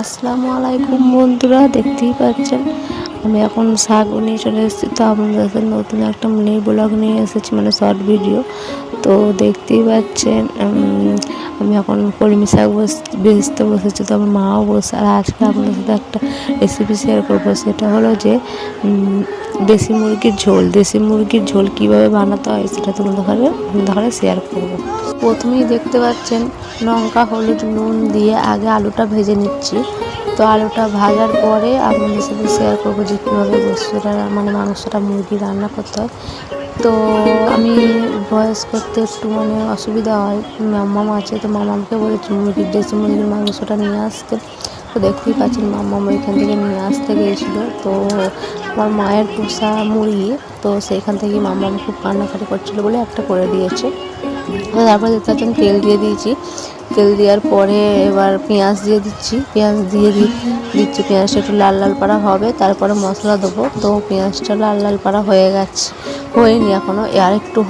আসসালামু আলাইকুম বন্ধুরা, দেখতেই পাচ্ছেন আমি এখন শাক নিয়ে চলে এসেছি। তো আপনাদের সাথে নতুন একটা মিনি ব্লগ নিয়ে এসেছি, মানে শর্ট ভিডিও। তো দেখতেই পাচ্ছেন আমি এখন কলমি শাক বেচতে বসেছি। তো আমার মাও বসে, আর আজকে আপনাদের সাথে একটা রেসিপি শেয়ার করবো। সেটা হলো যে দেশি মুরগির ঝোল কীভাবে বানাতে হয় সেটা তোমাদের শেয়ার করবো। প্রথমেই দেখতে পাচ্ছেন লঙ্কা, হলুদ, নুন দিয়ে আগে আলুটা ভেজে নিচ্ছি। তো আলুটা ভাজার পরে আপনাদের সাথে শেয়ার করবো যে কীভাবে মাংসটা মুরগি রান্না করতে হয়। তো আমি ভয়েস করতে একটু অসুবিধা হয়, মাম্মাম আছে। তো মামামকে বলেছি দেশি মুরগির মাংসটা নিয়ে আসতে। তো দেখতেই পাচ্ছেন মাম্মাম ওইখান থেকে নিয়ে আসতে গিয়েছিলো। তো আমার মায়ের পোষা মুরগি, তো সেইখান থেকে মাম্মাম খুব কান্নাকাটি করছিলো বলে একটা করে দিয়েছে। তারপরে দেখতে পাচ্ছেন তেল দিয়ে দিয়েছি। তেল দেওয়ার পরে এবার পেঁয়াজ দিয়ে দিচ্ছি। পেঁয়াজটা একটু লাল লাল পাড়া হবে, তারপরে মশলা দেবো। তো পেঁয়াজটা লাল লাল পাড়া হয়নি এখনও, আর একটু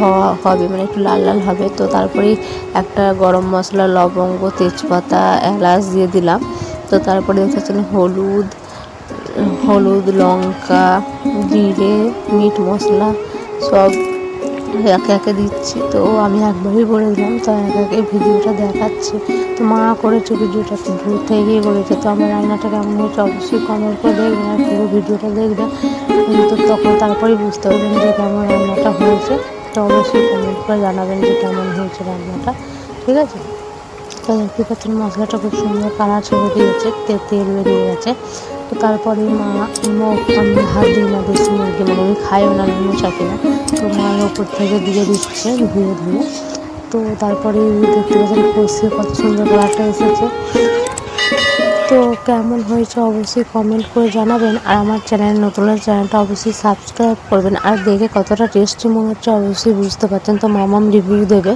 হবে, মানে একটু লাল লাল হবে। তো তারপরেই একটা গরম মশলা, লবঙ্গ, তেজপাতা, এলাচ দিয়ে দিলাম। তো তারপরে দেখতে পাচ্ছেন হলুদ, লঙ্কা, জিরে, মিট মশলা সব একে একে দিচ্ছি। তো আমি একবারই বলে দিলাম, তো একে ভিডিওটা দেখাচ্ছি। তো মা করেছে ভিডিওটা, দূর থেকে করেছে। তো আমার রান্নাটা কেমন হয়েছে অবশ্যই কমেন্ট করে দেখবেন, আর পুরো ভিডিওটা দেখবেন। তো তখন তারপরেই বুঝতে পারবেন যে কেমন রান্নাটা হয়েছে। তো অবশ্যই কমেন্ট করে জানাবেন যে কেমন হয়েছে রান্নাটা, ঠিক আছে? তো দেখতে পাচ্ছেন মশলাটা খুব সুন্দর কালার ছেড়ে দিয়েছে, তেল বেরিয়ে গেছে। তো তারপরে আমি হাত দিই না দেশি মুরগি, মানে আমি খাইও না, নুনও চাকি না। তো মায়ের ওপর থেকে দিয়ে দিচ্ছে ধুয়ে ধুয়ে। তো তারপরে দেখতে পাচ্ছেন কষিয়ে কত সুন্দর কালারটা এসেছে। তো কেমন হয়েছে অবশ্যই কমেন্ট করে জানাবেন, আর আমার চ্যানেলটা অবশ্যই সাবস্ক্রাইব করবেন। আর দেখে কতটা টেস্টি মনে হচ্ছে অবশ্যই বুঝতে পারছেন। তো মামাম রিভিউ দেবে।